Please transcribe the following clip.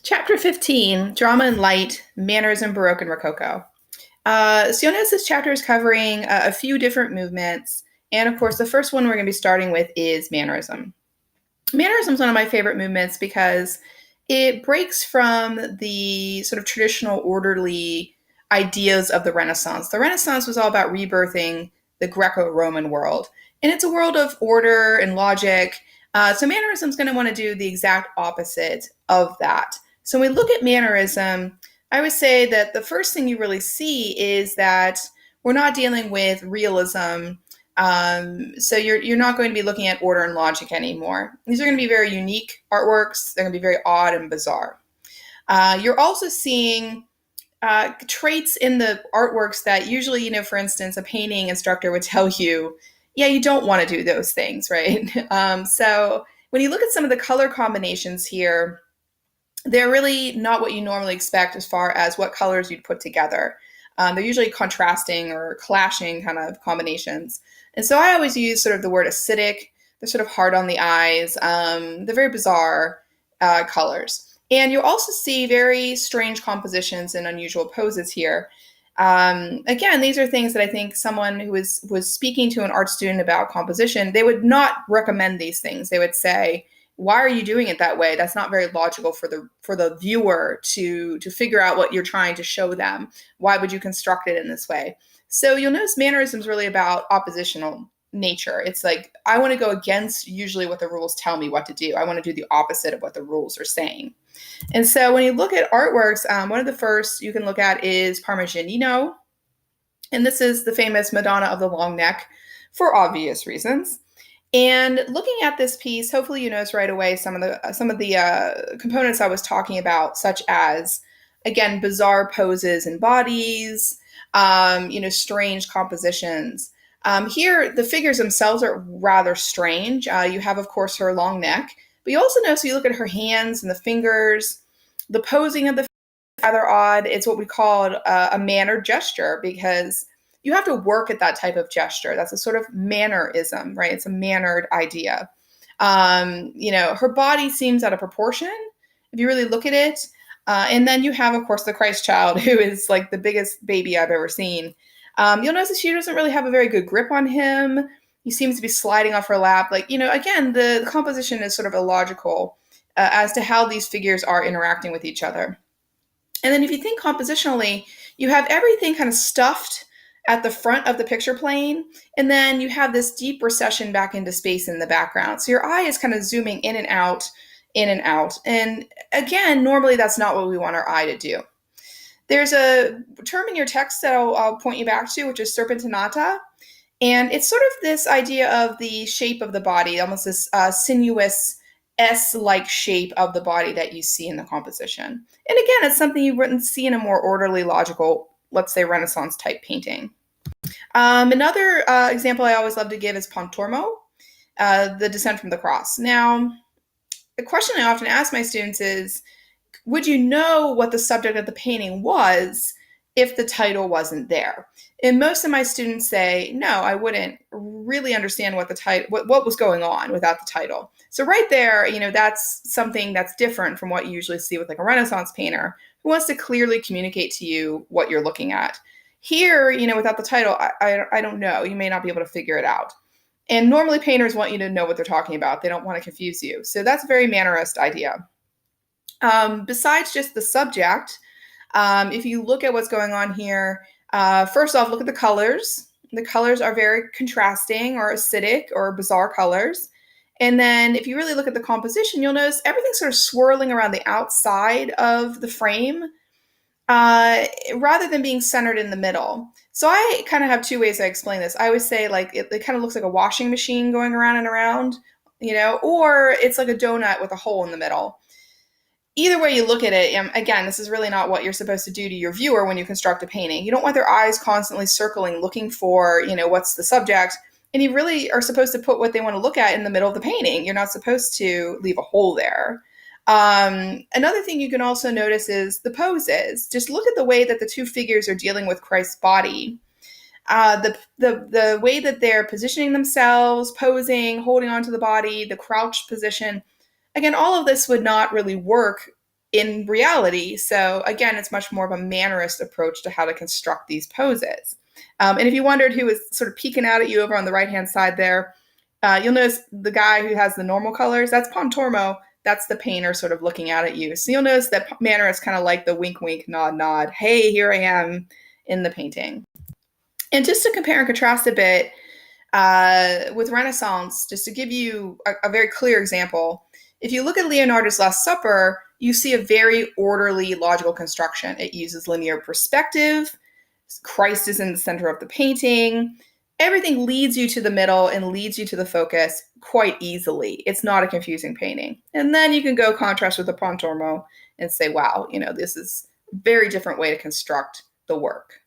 Chapter 15, Drama and Light, Mannerism, Baroque, and Rococo. So you'll notice this chapter is covering a few different movements. And of course, the first one we're going to be starting with is Mannerism. Mannerism is one of my favorite movements because it breaks from the sort of traditional orderly ideas of the Renaissance. The Renaissance was all about rebirthing the Greco-Roman world, and it's a world of order and logic. So Mannerism is going to want to do the exact opposite of that. So when we look at Mannerism, I would say that the first thing you really see is that we're not dealing with realism. So you're not going to be looking at order and logic anymore. These are going to be very unique artworks. They're going to be very odd and bizarre. You're also seeing traits in the artworks that usually, for instance, a painting instructor would tell you, yeah, you don't want to do those things, right? So when you look at some of the color combinations here, they're really not what you normally expect as far as what colors you'd put together. They're usually contrasting or clashing kind of combinations. And so I always use sort of the word acidic. They're sort of hard on the eyes. They're very bizarre colors. And you'll also see very strange compositions and unusual poses here. Again, these are things that I think someone who was speaking to an art student about composition, they would not recommend these things. They would say, why are you doing it that way? That's not very logical for the viewer to figure out what you're trying to show them. Why would you construct it in this way? So you'll notice mannerism is really about oppositional nature. It's like, I want to go against usually what the rules tell me what to do. I want to do the opposite of what the rules are saying. And so when you look at artworks, one of the first you can look at is Parmigianino. And this is the famous Madonna of the long neck for obvious reasons. And looking at this piece, hopefully you notice right away some of the components I was talking about, such as, again, bizarre poses and bodies, strange compositions. Here, the figures themselves are rather strange. You have, of course, her long neck, but you also notice you look at her hands and the fingers, the posing of the rather odd. It's what we call a mannered gesture because you have to work at that type of gesture. That's a sort of mannerism, right? It's a mannered idea. Her body seems out of proportion if you really look at it. And then you have, of course, the Christ child, who is like the biggest baby I've ever seen. You'll notice that she doesn't really have a very good grip on him. He seems to be sliding off her lap. Again, the composition is sort of illogical as to how these figures are interacting with each other. And then if you think compositionally, you have everything kind of stuffed at the front of the picture plane, and then you have this deep recession back into space in the background. So your eye is kind of zooming in and out, in and out. And again, normally that's not what we want our eye to do. There's a term in your text that I'll point you back to, which is serpentinata. And it's sort of this idea of the shape of the body, almost this sinuous S-like shape of the body that you see in the composition. And again, it's something you wouldn't see in a more orderly, logical, let's say, Renaissance type painting. Another example I always love to give is Pontormo, the Descent from the Cross. Now, the question I often ask my students is, would you know what the subject of the painting was if the title wasn't there? And most of my students say, no, I wouldn't really understand what the title, what was going on without the title. So right there, that's something that's different from what you usually see with like a Renaissance painter who wants to clearly communicate to you what you're looking at. Here, without the title, I don't know. You may not be able to figure it out. And normally painters want you to know what they're talking about. They don't want to confuse you. So that's a very mannerist idea. Besides just the subject, if you look at what's going on here, first off, look at the colors. The colors are very contrasting or acidic or bizarre colors. And then if you really look at the composition, you'll notice everything's sort of swirling around the outside of the frame rather than being centered in the middle. So I kind of have two ways I explain this. I always say like it kind of looks like a washing machine going around and around, or it's like a donut with a hole in the middle. Either way you look at it, again, this is really not what you're supposed to do to your viewer when you construct a painting. You don't want their eyes constantly circling, looking for, what's the subject. And you really are supposed to put what they want to look at in the middle of the painting. You're not supposed to leave a hole there. Another thing you can also notice is the poses. Just look at the way that the two figures are dealing with Christ's body. The way that they're positioning themselves, posing, holding onto the body, the crouched position. Again, all of this would not really work in reality. So again, it's much more of a mannerist approach to how to construct these poses. And if you wondered who was sort of peeking out at you over on the right-hand side there, you'll notice the guy who has the normal colors, that's Pontormo. That's the painter sort of looking out at you. So you'll notice that mannerists kind of like the wink, wink, nod, nod. Hey, here I am in the painting. And just to compare and contrast a bit with Renaissance, just to give you a very clear example, if you look at Leonardo's Last Supper, you see a very orderly, logical construction. It uses linear perspective. Christ is in the center of the painting. Everything leads you to the middle and leads you to the focus quite easily. It's not a confusing painting. And then you can go contrast with the Pontormo and say, wow, this is a very different way to construct the work.